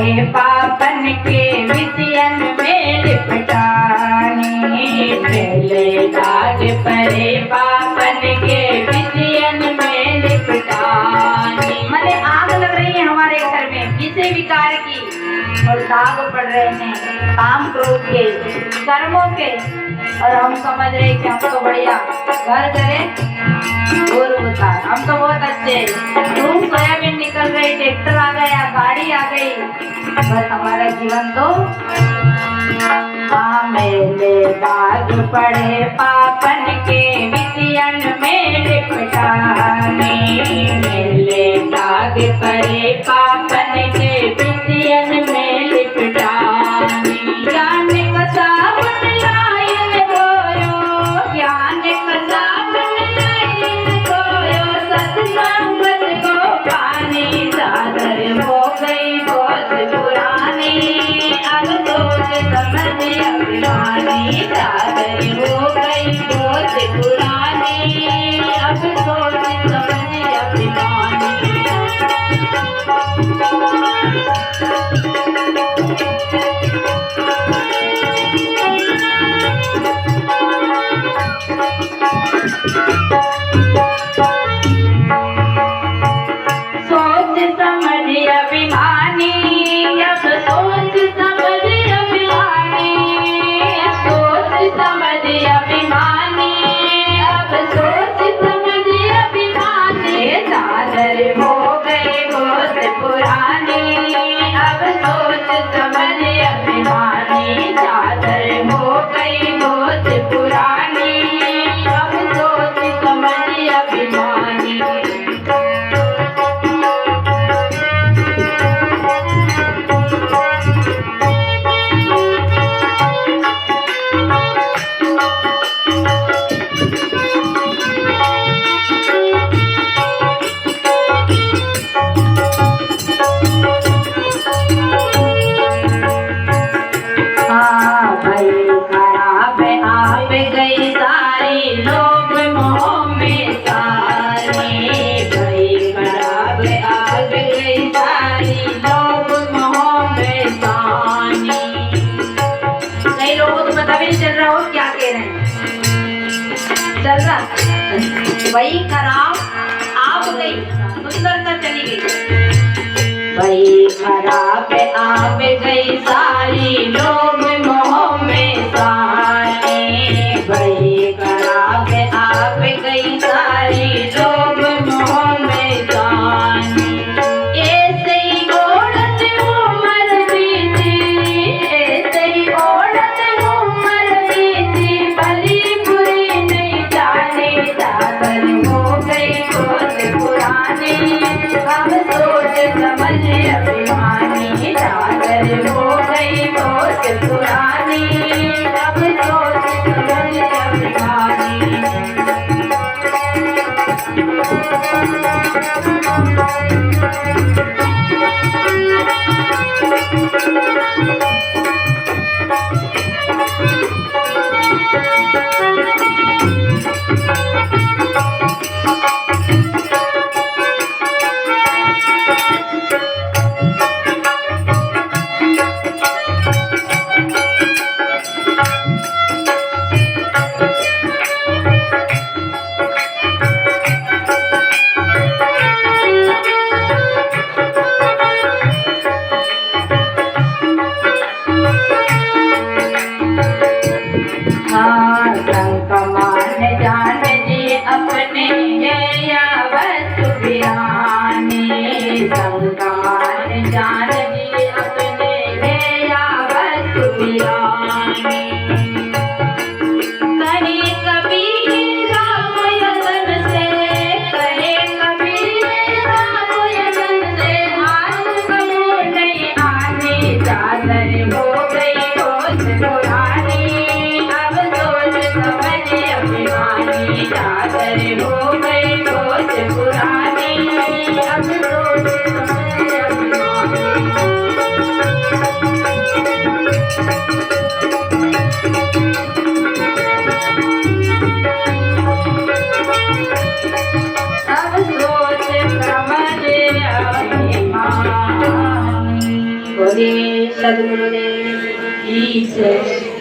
पड़े पापन के विषयन में लिपटानी। पहले दाग पड़े पापन के विषयन में लिपटानी। माने आग लग रही है हमारे घर में किसी विकार की, और दाग पड़ रहे हैं काम क्रोध के, कर्मों के, और हम समझ रहे कि हम तो बढ़िया घर करें दूर होता, हम तो बहुत अच्छे, धूप सोयाबीन निकल रही, ट्रैक्टर आ गया, गाड़ी आ गई, बस हमारा जीवन तो मेले दाग पड़े पापन के विषयन में लिपटानी। मेले दाग पड़े पापन के विषयन में लिपटानी। ज्ञान का साबुन लाइन धोयो, ज्ञान का साबुन लाइन धोयो, सत्संगत को पानी। चादर हो गई बहुत पुरानी, अब सोच समझ अभिमानी। चादर हो गई बहुत पुरानी, अब सोच समझ अभिमानी। सोच समझ अभिमानी, अब सोच समझ अभिमानी। सोच समझ अभिमानी, अब सोच समझ अभिमानी। चादर हो गई बहुत पुरानी, अब सोच समझ अभिमानी। चादर हो गई बहुत पुरानी, अब सोच समझ अभिमानी। गई सारी लोभ मोह में सारी, भई खराब आग गई सारी लोभ मोह में सानी। कई लोगों को पता भी नहीं चल रहा हो क्या कह रहे हैं, चल रहा वही खराब आग गई, सुंदरता चली गई। वही खराब आग गई सारी लोभ मोह में सानी। वही खराब आप गई सारी लोभ मोह में जानी। ऐसे ही औरत उम्र बीती, ऐसे ही औरत उम्र बीती, भली बुरी नहीं जानी। चादर हो गई बहुत पुरानी, अब सोच समझ अभिमानी। चादर हो गई बहुत पुरानी, अब सोच समझ अभिमानी। सदगुरुदेव सदगुरुदेव की जय।